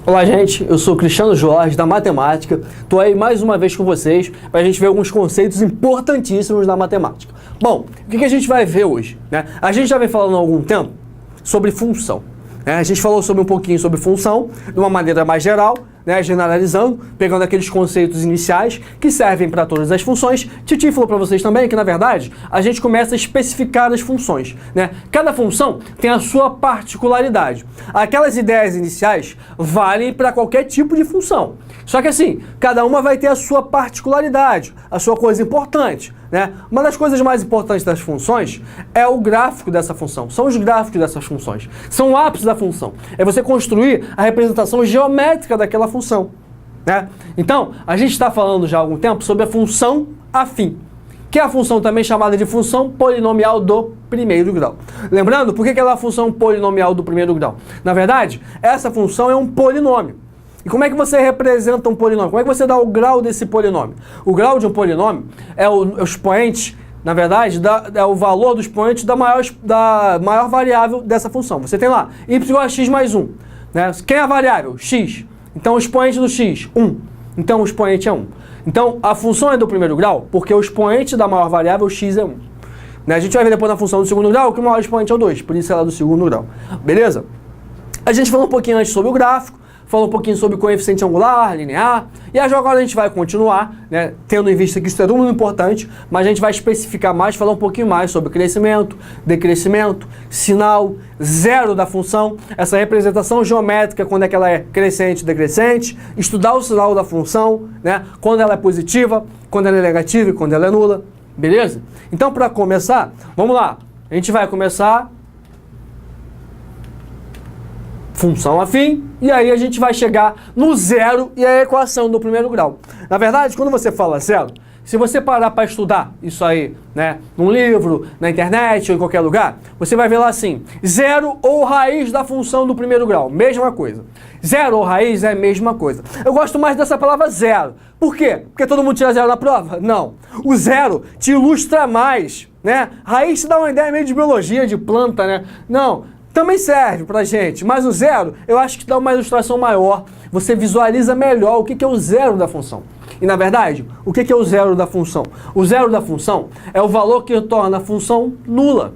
Olá, gente, eu sou o Cristiano Jorge, da Matemática. Estou aí mais uma vez com vocês para a gente ver alguns conceitos importantíssimos da matemática. Bom, o que a gente vai ver hoje? A gente já vem falando há algum tempo sobre função. A gente falou um pouquinho sobre função, de uma maneira mais geral, generalizando, pegando aqueles conceitos iniciais que servem para todas as funções. Titi falou para vocês também que, na verdade, a gente começa a especificar as funções. Cada função tem a sua particularidade. Aquelas ideias iniciais valem para qualquer tipo de função. Só que assim, cada uma vai ter a sua particularidade, a sua coisa importante. Uma das coisas mais importantes das funções é o gráfico dessa função, são os gráficos dessas funções, são o ápice da função, é você construir a representação geométrica daquela função. Então, a gente está falando já há algum tempo sobre a função afim, que é a função também chamada de função polinomial do primeiro grau. Lembrando, por que ela é a função polinomial do primeiro grau? Na verdade, essa função é um polinômio. E como é que você representa um polinômio? Como é que você dá o grau desse polinômio? O grau de um polinômio é o expoente, na verdade, é o valor do expoente da maior variável dessa função. Você tem lá y igual a x mais 1. Quem é a variável? X. Então o expoente do x, 1. Então o expoente é 1. Então a função é do primeiro grau porque o expoente da maior variável x é 1. A gente vai ver depois na função do segundo grau que o maior expoente é o 2, por isso ela é do segundo grau. Beleza? A gente falou um pouquinho antes sobre o gráfico, falou um pouquinho sobre coeficiente angular, linear, e agora a gente vai continuar, tendo em vista que isso é muito importante, mas a gente vai especificar mais, falar um pouquinho mais sobre crescimento, decrescimento, sinal, zero da função, essa representação geométrica, quando é que ela é crescente, decrescente, estudar o sinal da função, quando ela é positiva, quando ela é negativa e quando ela é nula, beleza? Então, para começar, vamos lá, a gente vai começar função afim, e aí a gente vai chegar no zero e a equação do primeiro grau. Na verdade, quando você fala zero, se você parar para estudar isso aí, num livro, na internet ou em qualquer lugar, você vai ver lá assim, zero ou raiz da função do primeiro grau, mesma coisa. Zero ou raiz é a mesma coisa. Eu gosto mais dessa palavra zero. Por quê? Porque todo mundo tira zero na prova? Não. O zero te ilustra mais, Raiz te dá uma ideia meio de biologia, de planta, Não. Também serve pra gente, mas o zero eu acho que dá uma ilustração maior, você visualiza melhor o que é o zero da função. E na verdade, o que é o zero da função? O zero da função é o valor que torna a função nula,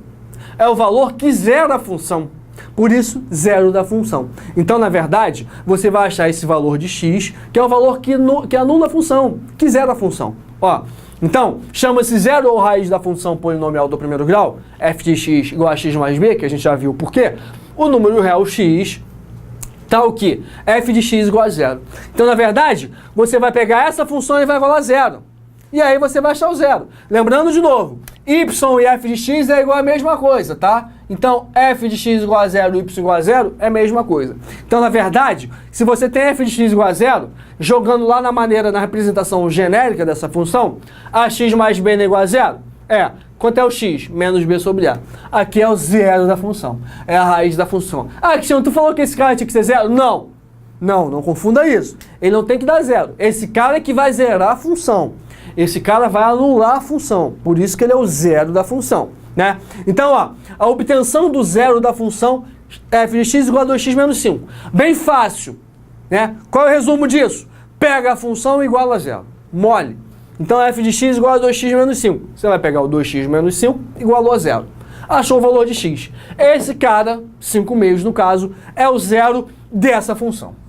é o valor que zera a função, por isso zero da função. Então na verdade, você vai achar esse valor de x, que é o valor que anula a função, que zera a função. Então, chama-se zero ou raiz da função polinomial do primeiro grau, f de x igual a x mais b, que a gente já viu por quê. O número real x tá o quê? F de x igual a zero. Então, na verdade, você vai pegar essa função e vai igualar a zero. E aí você vai achar o zero. Lembrando de novo, y e f de x é igual a mesma coisa, tá? Então, f de x igual a zero e y igual a zero é a mesma coisa. Então, na verdade, se você tem f de x igual a zero, jogando lá na representação genérica dessa função, a x mais b é igual a zero? Quanto é o x? Menos b sobre a. Aqui é o zero da função. É a raiz da função. Ah, Cristiano, tu falou que esse cara tinha que ser zero? Não. Não confunda isso. Ele não tem que dar zero. Esse cara é que vai zerar a função. Esse cara vai anular a função, por isso que ele é o zero da função, Então, a obtenção do zero da função f de x igual a 2x menos 5. Bem fácil, Qual é o resumo disso? Pega a função e iguala a zero. Mole. Então, f de x igual a 2x menos 5. Você vai pegar o 2x menos 5 igualou a zero. Achou o valor de x. Esse cara, 5 meios no caso, é o zero dessa função.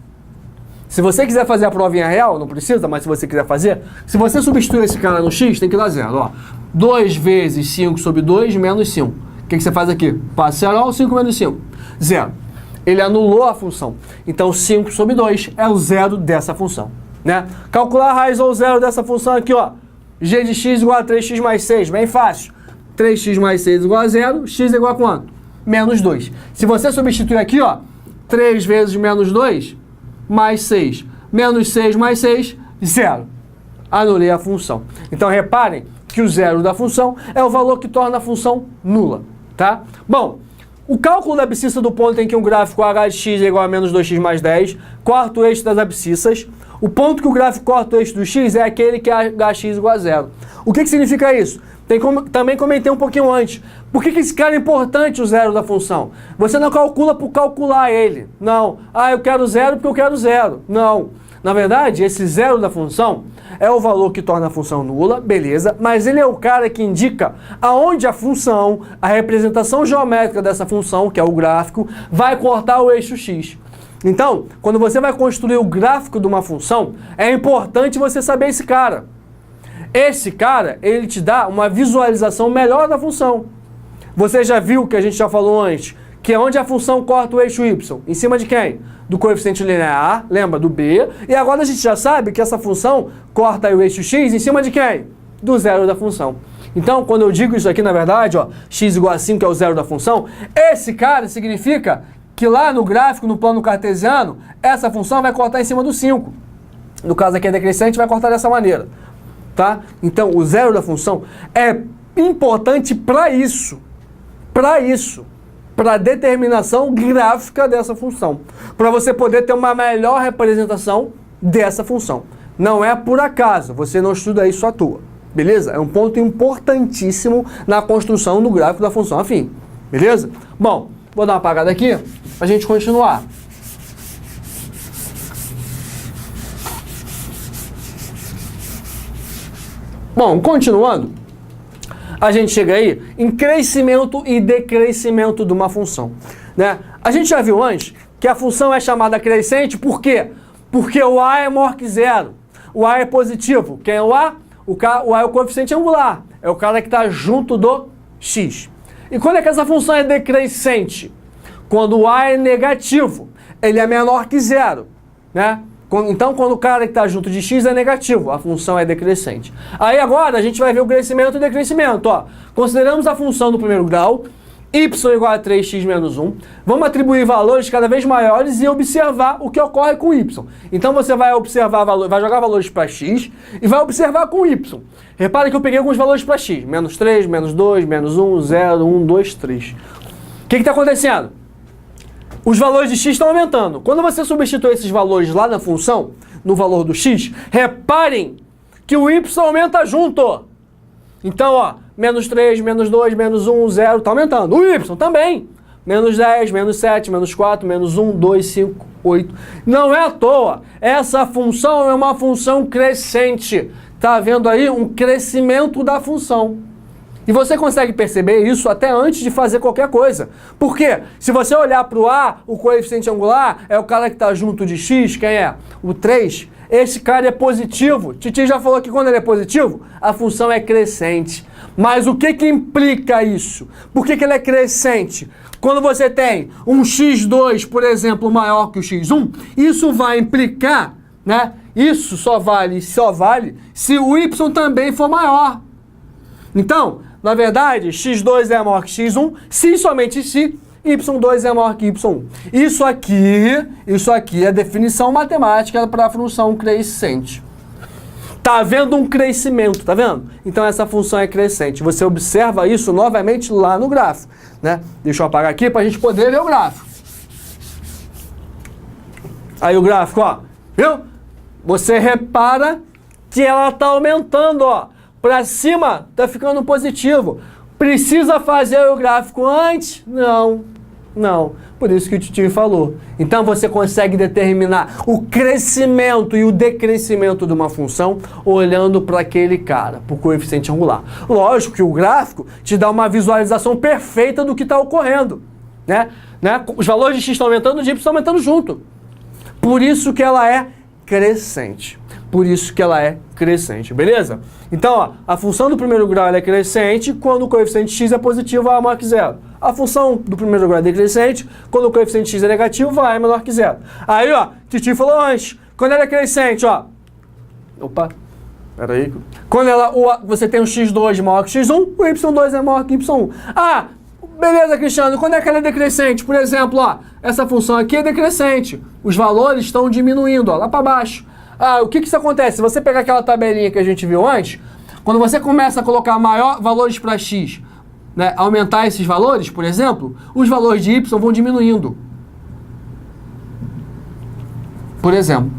Se você quiser fazer a provinha real, não precisa, mas se você quiser fazer, se você substituir esse cara no x, tem que dar zero. 2 vezes 5 sobre 2 menos 5. O que você faz aqui? Parcial 5 menos 5. Zero. Ele anulou a função. Então 5 sobre 2 é o zero dessa função. Calcular a raiz ou zero dessa função aqui, g de x igual a 3x mais 6. Bem fácil. 3x mais 6 igual a zero, x é igual a quanto? Menos 2. Se você substituir aqui, 3 vezes menos 2... mais 6. Menos 6 mais 6, zero. Anulei a função. Então, reparem que o zero da função é o valor que torna a função nula, tá? Bom, o cálculo da abscissa do ponto em que um gráfico h de x é igual a menos 2x mais 10, corta o eixo das abscissas. O ponto que o gráfico corta o eixo do x é aquele que hx igual a zero. O que significa isso? Também comentei um pouquinho antes. Por que esse cara é importante, o zero da função? Você não calcula por calcular ele. Não. Eu quero zero porque eu quero zero. Não. Na verdade, esse zero da função é o valor que torna a função nula, beleza, mas ele é o cara que indica aonde a função, a representação geométrica dessa função, que é o gráfico, vai cortar o eixo x. Então, quando você vai construir o gráfico de uma função, é importante você saber esse cara. Esse cara, ele te dá uma visualização melhor da função. Você já viu que a gente já falou antes, que é onde a função corta o eixo y? Em cima de quem? Do coeficiente linear, lembra? Do b. E agora a gente já sabe que essa função corta o eixo x em cima de quem? Do zero da função. Então, quando eu digo isso aqui, na verdade, ó, x igual a 5, que é o zero da função, esse cara significa que lá no gráfico, no plano cartesiano, essa função vai cortar em cima do 5. No caso aqui é decrescente, vai cortar dessa maneira. Tá? Então, o zero da função é importante para isso. Para a determinação gráfica dessa função. Para você poder ter uma melhor representação dessa função. Não é por acaso, você não estuda isso à toa. Beleza? É um ponto importantíssimo na construção do gráfico da função afim. Beleza? Bom, vou dar uma apagada aqui para a gente continuar. Bom, continuando, a gente chega aí em crescimento e decrescimento de uma função, né? A gente já viu antes que a função é chamada crescente, por quê? Porque o a é maior que zero. O a é positivo. Quem é o a? O a é o coeficiente angular. É o cara que está junto do x. E quando é que essa função é decrescente? Quando o a é negativo. Ele é menor que zero, né? Então, quando o cara que está junto de x é negativo, a função é decrescente. Aí agora a gente vai ver o crescimento e decrescimento. Ó. Consideramos a função do primeiro grau, y igual a 3x menos 1. Vamos atribuir valores cada vez maiores e observar o que ocorre com y. Então você vai observar vai jogar valores para x e vai observar com y. Repara que eu peguei alguns valores para x. Menos 3, menos 2, menos 1, 0, 1, 2, 3. O que está acontecendo? Os valores de x estão aumentando. Quando você substitui esses valores lá na função, no valor do x, reparem que o y aumenta junto. Então, ó, menos 3, menos 2, menos 1, 0, está aumentando. O y também. Menos 10, menos 7, menos 4, menos 1, 2, 5, 8. Não é à toa. Essa função é uma função crescente. Está havendo aí um crescimento da função. E você consegue perceber isso até antes de fazer qualquer coisa. Por quê? Se você olhar para o a, o coeficiente angular é o cara que está junto de x, quem é? O 3. Esse cara é positivo. Titi já falou que quando ele é positivo, a função é crescente. Mas o que implica isso? Por que ele é crescente? Quando você tem um x2, por exemplo, maior que o x1, isso vai implicar, né? Isso só vale se o y também for maior. Então, na verdade, x2 é maior que x1, se somente se y2 é maior que y1. Isso aqui é a definição matemática para a função crescente. Tá havendo um crescimento, tá vendo? Então essa função é crescente. Você observa isso novamente lá no gráfico, né? Deixa eu apagar aqui para a gente poder ver o gráfico. Aí o gráfico, ó, viu? Você repara que ela tá aumentando, ó. Para cima, tá ficando positivo. Precisa fazer o gráfico antes? Não. Por isso que o Titi falou. Então você consegue determinar o crescimento e o decrescimento de uma função olhando para aquele cara, para o coeficiente angular. Lógico que o gráfico te dá uma visualização perfeita do que está ocorrendo. Né? Os valores de x estão aumentando, de y estão aumentando junto. Por isso que ela é crescente. Beleza? Então, ó, a função do primeiro grau ela é crescente quando o coeficiente x é positivo, a é maior que zero. A função do primeiro grau é decrescente quando o coeficiente x é negativo, a é menor que zero. Aí, ó, Titi falou antes, quando ela é crescente, ó. Opa, peraí. Quando você tem um x2 maior que x1, o y2 é maior que y1. Ah, beleza, Cristiano, quando é que ela é decrescente? Por exemplo, ó, essa função aqui é decrescente. Os valores estão diminuindo, ó, lá para baixo. O que isso acontece? Se você pegar aquela tabelinha que a gente viu antes, quando você começa a colocar valores para x, né, aumentar esses valores, por exemplo, os valores de y vão diminuindo. Por exemplo.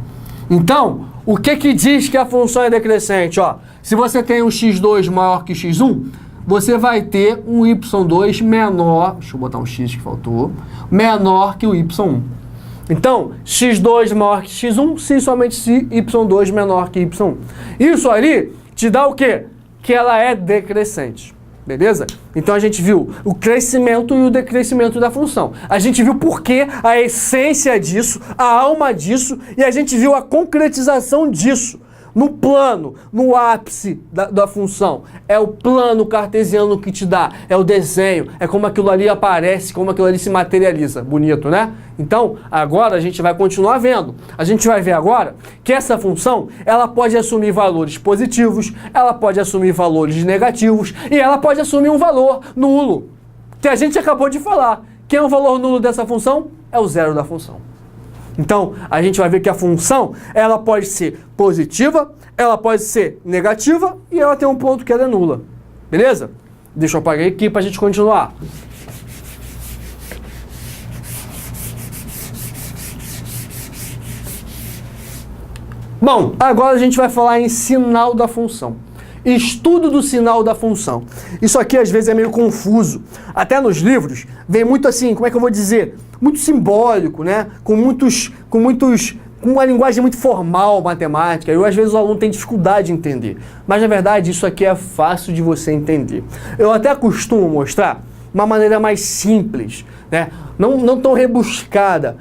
Então, o que diz que a função é decrescente? Ó, se você tem um x2 maior que x1, você vai ter um y2 menor, deixa eu botar um x que faltou, menor que o y1. Então, x2 maior que x1, se somente se y2 menor que y1. Isso ali te dá o quê? Que ela é decrescente. Beleza? Então a gente viu o crescimento e o decrescimento da função. A gente viu por que a essência disso, a alma disso, e a gente viu a concretização disso. No plano, no ápice da função. É o plano cartesiano que te dá, é o desenho, é como aquilo ali aparece, como aquilo ali se materializa. Bonito, né? Então, agora a gente vai continuar vendo. A gente vai ver agora que essa função, ela pode assumir valores positivos, ela pode assumir valores negativos e ela pode assumir um valor nulo, que a gente acabou de falar. Quem é o valor nulo dessa função? É o zero da função. Então, a gente vai ver que a função, ela pode ser positiva, ela pode ser negativa e ela tem um ponto que ela é nula. Beleza? Deixa eu apagar aqui para a gente continuar. Bom, agora a gente vai falar em sinal da função. Estudo do sinal da função. Isso aqui às vezes é meio confuso. Até nos livros vem muito assim, como é que eu vou dizer? Muito simbólico, né? Com uma linguagem muito formal, matemática. E às vezes o aluno tem dificuldade de entender. Mas na verdade isso aqui é fácil de você entender. Eu até costumo mostrar uma maneira mais simples, né? Não tão rebuscada.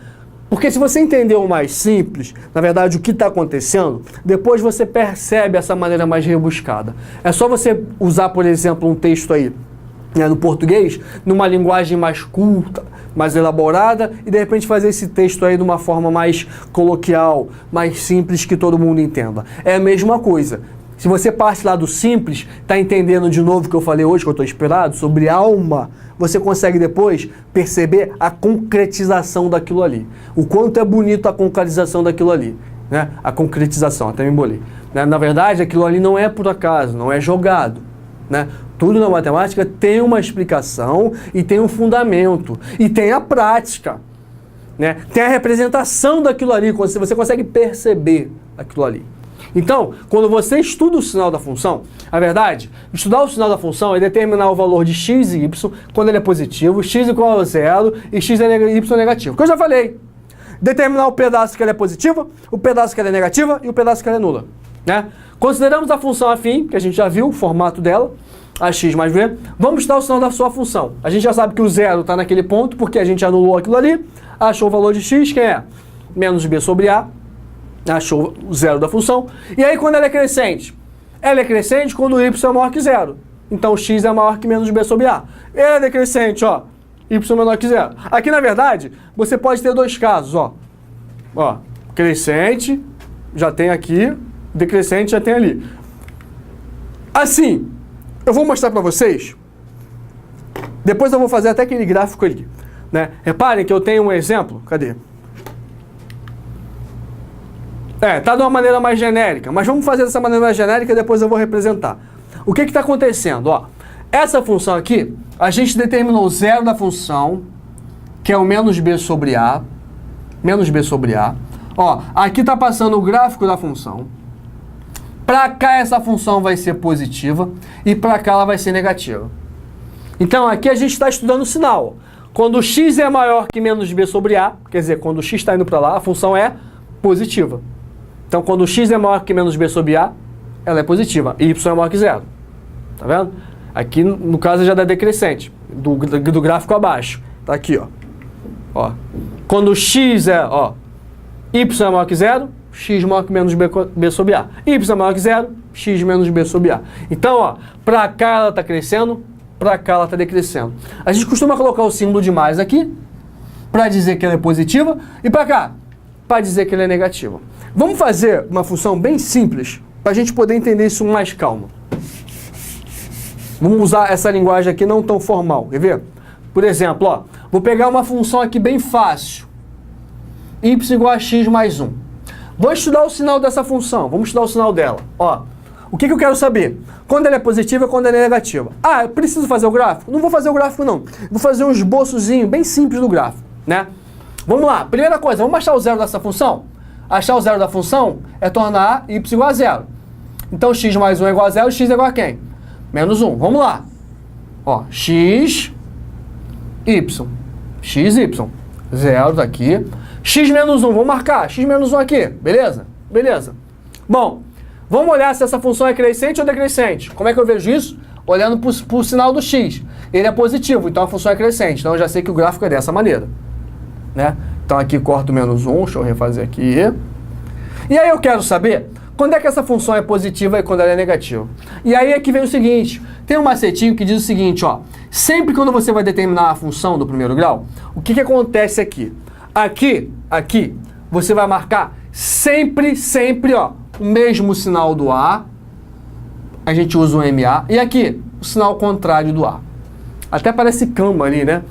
Porque se você entender o mais simples, na verdade, o que está acontecendo, depois você percebe essa maneira mais rebuscada. É só você usar, por exemplo, um texto aí, né, no português, numa linguagem mais culta, mais elaborada, e de repente fazer esse texto aí de uma forma mais coloquial, mais simples, que todo mundo entenda. É a mesma coisa. Se você parte lá do simples, está entendendo de novo o que eu falei hoje, que eu estou inspirado, sobre alma, você consegue depois perceber a concretização daquilo ali. O quanto é bonito a concretização daquilo ali. Né? A concretização, até me embolei. Né? Na verdade, aquilo ali não é por acaso, não é jogado. Né? Tudo na matemática tem uma explicação e tem um fundamento. E tem a prática. Né? Tem a representação daquilo ali, quando você consegue perceber aquilo ali. Então, quando você estuda o sinal da função, a verdade, estudar o sinal da função é determinar o valor de x e y quando ele é positivo, x igual a zero e x é y negativo. Que eu já falei. Determinar o pedaço que ela é positiva, o pedaço que ela é negativa e o pedaço que ela é nula. Né? Consideramos a função afim, que a gente já viu o formato dela, ax mais b. Vamos estudar o sinal da sua função. A gente já sabe que o zero está naquele ponto, porque a gente anulou aquilo ali, achou o valor de x, que é menos b sobre a. Achou o zero da função. E aí quando ela é crescente? Ela é crescente quando o y é maior que zero. Então x é maior que menos b sobre a. Ela é decrescente, ó. Y é menor que zero. Aqui na verdade, você pode ter dois casos, ó. Ó, crescente, já tem aqui. Decrescente, já tem ali. Assim, eu vou mostrar pra vocês. Depois eu vou fazer até aquele gráfico ali. Né? Reparem que eu tenho um exemplo. Cadê? Tá de uma maneira mais genérica, mas vamos fazer dessa maneira mais genérica e depois eu vou representar. O que está acontecendo? Ó, essa função aqui, a gente determinou o zero da função, que é o menos b sobre a. Menos b sobre a. Ó, aqui está passando o gráfico da função. Para cá essa função vai ser positiva e para cá ela vai ser negativa. Então aqui a gente está estudando o sinal. Quando x é maior que menos b sobre a, quer dizer, quando o x está indo para lá, a função é positiva. Então, quando x é maior que menos b sobre a, ela é positiva. E y é maior que zero. Tá vendo? Aqui, no caso, já dá decrescente. Do gráfico abaixo. Tá aqui, ó. Quando x é, ó, y é maior que zero, x maior que menos b sobre a. Y é maior que zero, x menos b sobre a. Então, ó, pra cá ela tá crescendo, pra cá ela tá decrescendo. A gente costuma colocar o símbolo de mais aqui, pra dizer que ela é positiva, e pra cá, pra dizer que ela é negativa. Vamos fazer uma função bem simples, para a gente poder entender isso com mais calma. Vamos usar essa linguagem aqui não tão formal, quer ver? Por exemplo, ó, vou pegar uma função aqui bem fácil. Y igual a x mais 1. Vou estudar o sinal dessa função, vamos estudar o sinal dela. Ó, o que eu quero saber? Quando ela é positiva e quando ela é negativa. Ah, eu preciso fazer o gráfico? Não vou fazer o gráfico não. Vou fazer um esboçozinho bem simples do gráfico, né? Vamos lá, primeira coisa, vamos achar o zero dessa função? Achar o zero da função é tornar y igual a zero. Então x mais 1 é igual a zero, x é igual a quem? Menos 1. Vamos lá. Ó, x, y. X, y. 0 tá aqui. X menos 1, vamos marcar. X menos 1 aqui, beleza? Beleza. Bom, vamos olhar se essa função é crescente ou decrescente. Como é que eu vejo isso? Olhando para o sinal do x. Ele é positivo, então a função é crescente. Então eu já sei que o gráfico é dessa maneira, né? Então aqui corto menos 1, deixa eu refazer aqui. E aí eu quero saber quando é que essa função é positiva e quando ela é negativa. E aí é que vem o seguinte, tem um macetinho que diz o seguinte, ó. Sempre quando você vai determinar a função do primeiro grau, o que acontece aqui? Aqui, você vai marcar sempre, ó, o mesmo sinal do A. A gente usa o MA. E aqui, o sinal contrário do A. Até parece cama ali, né?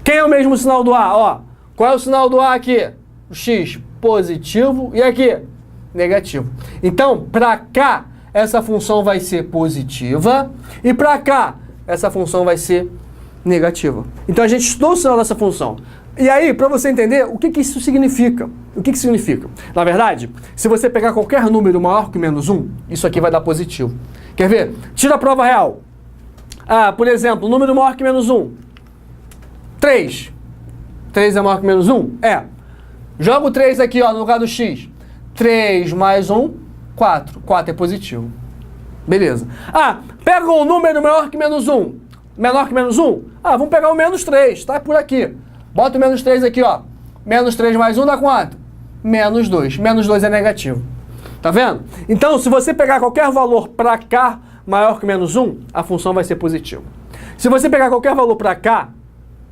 Quem é o mesmo sinal do A? Ó, qual é o sinal do A aqui? O X, positivo. E aqui, negativo. Então, para cá, essa função vai ser positiva. E para cá, essa função vai ser negativa. Então, a gente estudou o sinal dessa função. E aí, para você entender, o que isso significa? O que significa? Na verdade, se você pegar qualquer número maior que menos 1, isso aqui vai dar positivo. Quer ver? Tira a prova real. Ah, por exemplo, número maior que menos 1. 3. 3 é maior que menos 1? É. Joga o 3 aqui, ó, no lugar do x. 3 mais 1, 4. 4 é positivo. Beleza. Ah, pega um número maior que menos 1. Menor que menos 1? Ah, vamos pegar o menos 3, tá por aqui. Bota o menos 3 aqui, ó. Menos 3 mais 1 dá quanto? Menos 2. Menos 2 é negativo. Tá vendo? Então, se você pegar qualquer valor para cá maior que menos 1, a função vai ser positiva. Se você pegar qualquer valor para cá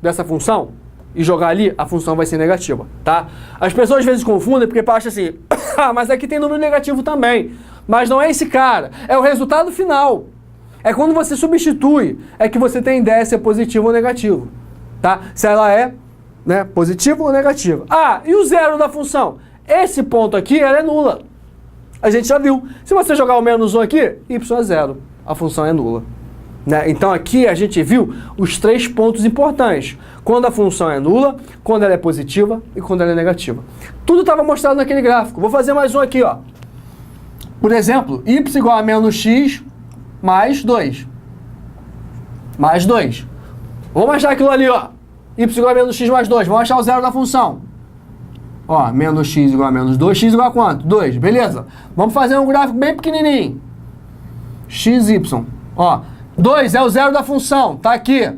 dessa função e jogar ali, a função vai ser negativa, tá? As pessoas às vezes confundem porque acham assim, ah, mas aqui tem número negativo também. Mas não é esse cara, é o resultado final. É quando você substitui, é que você tem ideia se é positivo ou negativo, tá? Se ela é, né, positivo ou negativa. Ah, e o zero da função? Esse ponto aqui, ela é nula. A gente já viu. Se você jogar o menos 1 aqui, y é zero. A função é nula. Né? Então aqui a gente viu os 3 pontos importantes. Quando a função é nula, quando ela é positiva e quando ela é negativa. Tudo estava mostrado naquele gráfico. Vou fazer mais um aqui, ó. Por exemplo, y igual a menos x mais 2. Mais 2. Vamos achar aquilo ali, ó. Y igual a menos x mais 2. Vamos achar o zero da função. Ó, menos x igual a menos 2. X igual a quanto? 2. Beleza. Vamos fazer um gráfico bem pequenininho. XY. Ó, 2 é o zero da função. Tá aqui.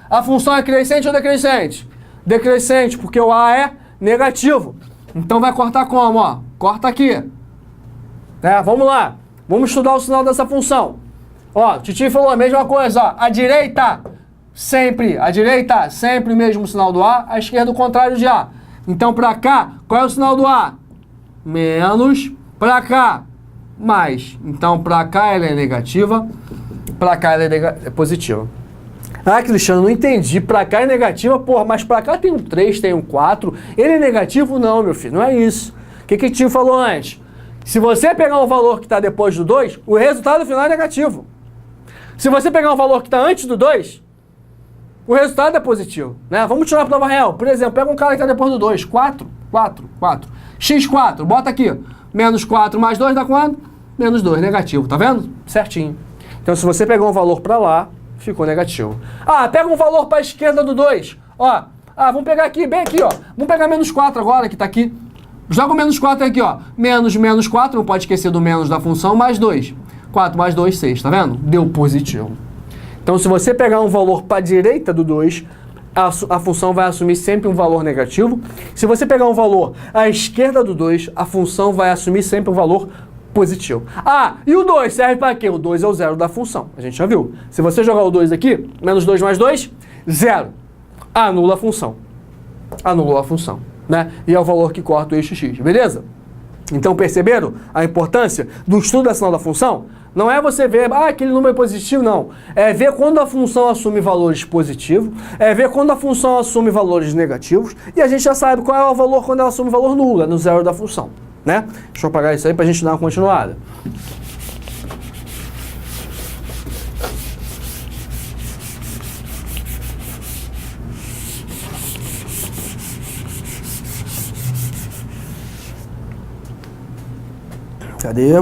A função é crescente ou decrescente? Decrescente, porque o A é negativo. Então vai cortar como, ó? Corta aqui. Vamos lá. Vamos estudar o sinal dessa função. Ó, o Titi falou a mesma coisa, ó. A direita, sempre o mesmo sinal do A. A esquerda, o contrário de A. Então, para cá, qual é o sinal do A? Menos. Para cá, mais. Então, para cá ela é negativa. Para cá ela é positiva. Ah, Cristiano, não entendi. Para cá é negativa, porra, mas para cá tem um 3, tem um 4. Ele é negativo? Não, meu filho, não é isso. O que o tio falou antes? Se você pegar um valor que está depois do 2, o resultado final é negativo. Se você pegar um valor que está antes do 2, o resultado é positivo, né? Vamos tirar a prova real. Por exemplo, pega um cara que está depois do 2. 4. x4, bota aqui. Menos 4 mais 2 dá quanto? Menos 2, negativo. Tá vendo? Certinho. Então, se você pegar um valor para lá, ficou negativo. Ah, pega um valor para a esquerda do 2. Ó, vamos pegar aqui, bem aqui, ó. Vamos pegar menos 4 agora, que está aqui. Joga o menos 4 aqui, ó. Menos 4, não pode esquecer do menos da função, mais 2. 4 mais 2, 6, tá vendo? Deu positivo. Então, se você pegar um valor para a direita do 2, a função vai assumir sempre um valor negativo. Se você pegar um valor à esquerda do 2, a função vai assumir sempre um valor positivo. Ah, e o 2 serve para quê? O 2 é o zero da função. A gente já viu. Se você jogar o 2 aqui, menos 2 mais 2, zero. Anula a função. Anulou a função, né? E é o valor que corta o eixo x, beleza? Então, perceberam a importância do estudo da sinal da função? Não é você ver, aquele número é positivo, não. É ver quando a função assume valores positivos, é ver quando a função assume valores negativos, e a gente já sabe qual é o valor quando ela assume valor nulo, é no zero da função, né? Deixa eu apagar isso aí para a gente dar uma continuada. Cadê?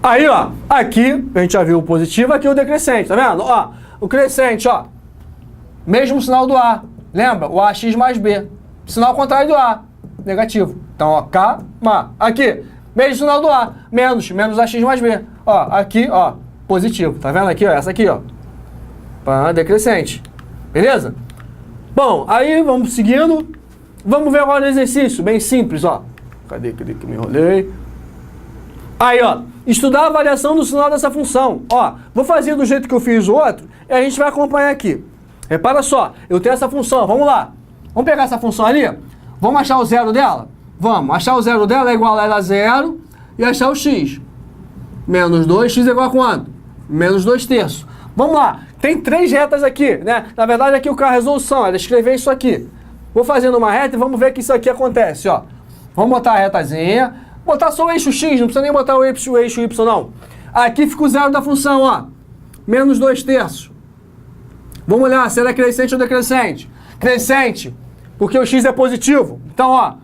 Aí, ó, aqui a gente já viu o positivo, aqui o decrescente, tá vendo? Ó, O crescente, ó. Mesmo sinal do A. Lembra? O AX mais B. Sinal contrário do A. Negativo. Então, ó, K, Ma. Aqui, mesmo sinal do A. Menos AX mais B. Ó, aqui, ó, positivo. Tá vendo aqui, ó? Essa aqui, ó. Decrescente. Beleza? Bom, aí vamos seguindo. Vamos ver agora o exercício, bem simples, ó. Cadê que eu me enrolei? Aí, ó. Estudar a variação do sinal dessa função. Ó, vou fazer do jeito que eu fiz o outro e a gente vai acompanhar aqui. Repara só, eu tenho essa função, vamos lá. Vamos pegar essa função ali, vamos achar o zero dela? Vamos, achar o zero dela é igual a ela a zero e achar o x. Menos 2, x é igual a quanto? Menos 2/3. Vamos lá, tem 3 retas aqui, né? Na verdade aqui o que é a resolução, era escrever isso aqui. Vou fazendo uma reta e vamos ver que isso aqui acontece, ó. Vamos botar a retazinha, botar só o eixo x, não precisa nem botar o eixo y não. Aqui fica o zero da função, ó. Menos 2/3. Vamos olhar se ela é crescente ou decrescente. Crescente, porque o x é positivo. Então, ó,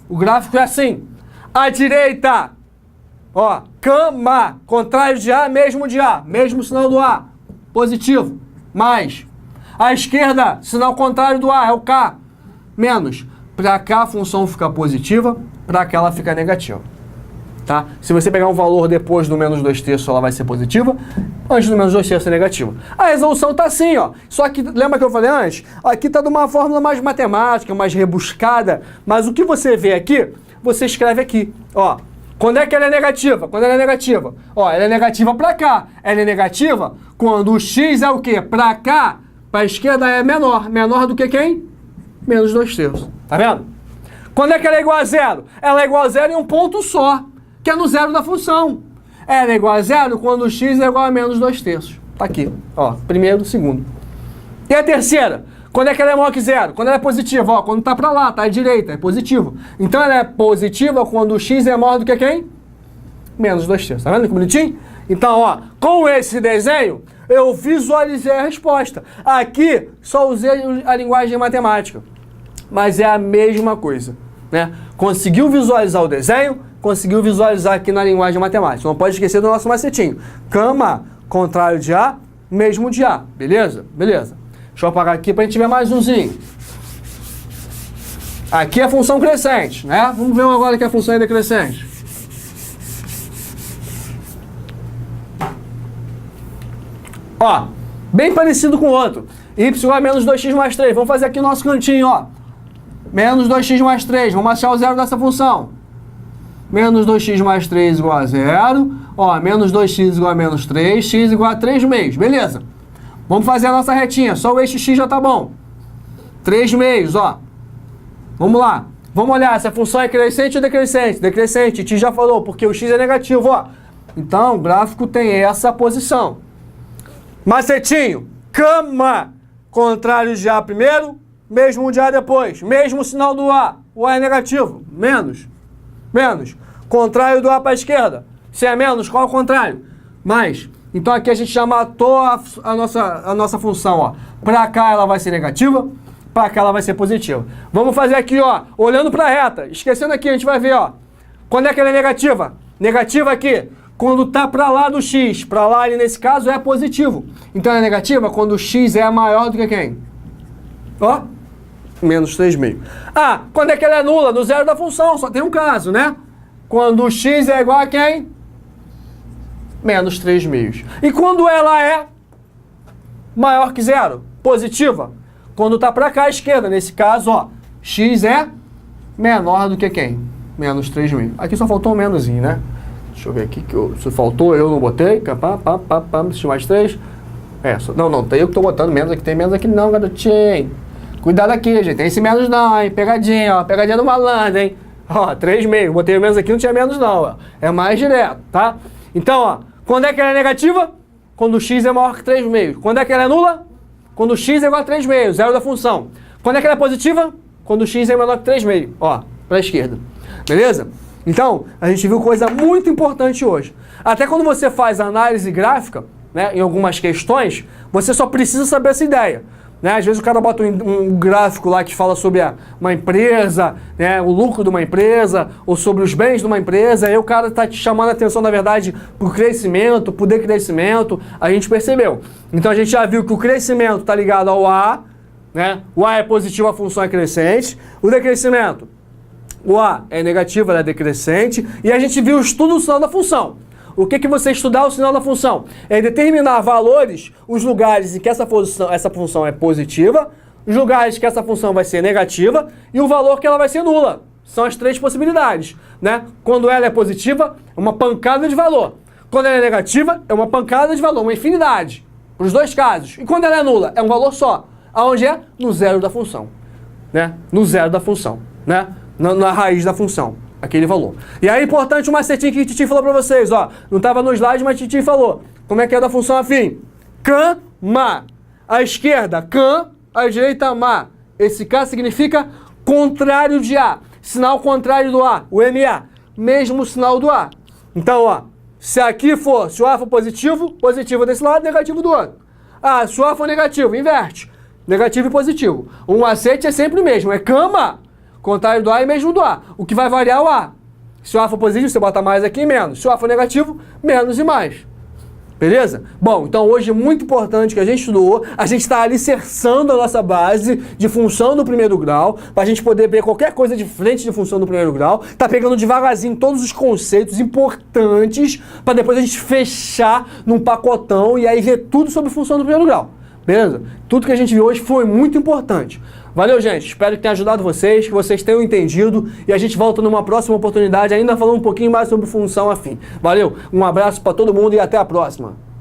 o gráfico é assim. À direita, ó, cama, contrário de A, mesmo de A. Mesmo sinal do A, positivo, mais. À esquerda, sinal contrário do A, é o K, menos. Para cá a função fica positiva, para cá ela fica negativa. Tá? Se você pegar um valor depois do menos 2/3, ela vai ser positiva. Antes do menos 2/3 é negativa. A resolução está assim, ó. Só que, lembra que eu falei antes? Aqui está de uma fórmula mais matemática, mais rebuscada. Mas o que você vê aqui, você escreve aqui. Ó, quando é que ela é negativa? Quando ela é negativa? Ó, ela é negativa para cá. Ela é negativa quando o x é o quê? Para cá, para a esquerda é menor. Menor do que quem? Menos 2/3. Tá vendo? Quando é que ela é igual a zero? Ela é igual a zero em um ponto só, que é no zero da função. Ela é igual a zero quando o x é igual a menos 2/3. Tá aqui, ó, primeiro, segundo. E a terceira? Quando é que ela é maior que zero? Quando ela é positiva, ó, quando tá pra lá, tá à direita, é positivo. Então ela é positiva quando o x é maior do que quem? Menos 2/3. Tá vendo que bonitinho? Então, ó, com esse desenho, eu visualizei a resposta. Aqui, só usei a linguagem matemática. Mas é a mesma coisa, né? Conseguiu visualizar o desenho, conseguiu visualizar aqui na linguagem matemática. Não pode esquecer do nosso macetinho. Cama, contrário de A, mesmo de A. Beleza? Beleza. Deixa eu apagar aqui para a gente ver mais umzinho. Aqui é a função crescente, né? Vamos ver agora que a função é decrescente. Ó, bem parecido com o outro. Y é menos 2x mais 3. Vamos fazer aqui o nosso cantinho, ó. Menos 2x mais 3. Vamos achar o zero dessa função. Menos 2x mais 3 igual a 0. Ó, menos 2x igual a menos 3. X igual a 3 meios. Beleza. Vamos fazer a nossa retinha. Só o eixo x já tá bom. 3 meios, ó. Vamos lá. Vamos olhar se a função é crescente ou decrescente. Decrescente. Ti já falou, porque o x é negativo, ó. Então, o gráfico tem essa posição. Macetinho. Cama. Contrário de A primeiro, mesmo de A depois. Mesmo sinal do A. O A é negativo. Menos. Menos. Contrário do A para a esquerda. Se é menos, qual é o contrário? Mais. Então aqui a gente já matou a nossa função, ó. Para cá ela vai ser negativa, para cá ela vai ser positiva. Vamos fazer aqui, ó, olhando para a reta. Esquecendo aqui, a gente vai ver, ó. Quando é que ela é negativa? Negativa aqui, quando tá para lá do x. Para lá, ali nesse caso, é positivo. Então ela é negativa quando o x é maior do que quem? Ó. Menos 3,5. Ah, quando é que ela é nula? No zero da função, só tem um caso, né? Quando o x é igual a quem? Menos 3,5. E quando ela é maior que zero? Positiva? Quando tá pra cá à esquerda, nesse caso, ó, x é menor do que quem? Menos 3,5. Aqui só faltou um menoszinho, né? Deixa eu ver aqui, se faltou eu não botei. X mais 3. É, não, tem eu que tô botando menos aqui, tem menos aqui não, garotinho. Cuidado aqui, gente. Tem esse menos não, hein? Pegadinha, ó. Pegadinha do malandro, hein? Ó, 3,5. Botei o menos aqui, não tinha menos não, ó. É mais direto, tá? Então, ó. Quando é que ela é negativa? Quando o x é maior que 3,5. Quando é que ela é nula? Quando o x é igual a 3,5. Zero da função. Quando é que ela é positiva? Quando o x é menor que 3,5. Ó, pra esquerda. Beleza? Então, a gente viu coisa muito importante hoje. Até quando você faz análise gráfica, né, em algumas questões, você só precisa saber essa ideia. né? Às vezes o cara bota um gráfico lá que fala sobre uma empresa, né? O lucro de uma empresa, ou sobre os bens de uma empresa, aí o cara está te chamando a atenção, na verdade, para o crescimento, para o decrescimento, a gente percebeu. Então a gente já viu que o crescimento está ligado ao A, né? O A é positivo, a função é crescente. O decrescimento, o A é negativo, ela é decrescente. E a gente viu o estudo do sinal da função. O que você estudar o sinal da função? É determinar valores, os lugares em que essa função é positiva, os lugares que essa função vai ser negativa e o valor que ela vai ser nula. São as três possibilidades, né? Quando ela é positiva, é uma pancada de valor. Quando ela é negativa, é uma pancada de valor, uma infinidade. Para os dois casos. E quando ela é nula, é um valor só. Aonde é? No zero da função, né? No zero da função, né? Na raiz da função. Aquele valor. E aí, importante, um macetinho que a Titi falou pra vocês, ó. Não tava no slide, mas a Titi falou. Como é que é da função afim? Can, ma. À esquerda, can. À direita, ma. Esse K significa contrário de A. Sinal contrário do A, o MA. Mesmo sinal do A. Então, ó. Se aqui for, se o A for positivo, positivo desse lado, negativo do outro. Ah, se o A for negativo, inverte. Negativo e positivo. Um macete é sempre o mesmo, é cama. Contrário do A e mesmo do A. O que vai variar é o A. Se o A for positivo, você bota mais aqui e menos. Se o A for negativo, menos e mais. Beleza? Bom, então hoje é muito importante que a gente estudou, a gente está alicerçando a nossa base de função do primeiro grau, para a gente poder ver qualquer coisa diferente de função do primeiro grau, tá pegando devagarzinho todos os conceitos importantes, para depois a gente fechar num pacotão e aí ver tudo sobre função do primeiro grau. Beleza? Tudo que a gente viu hoje foi muito importante. Valeu, gente. Espero que tenha ajudado vocês, que vocês tenham entendido e a gente volta numa próxima oportunidade ainda falando um pouquinho mais sobre função afim. Valeu, um abraço para todo mundo e até a próxima.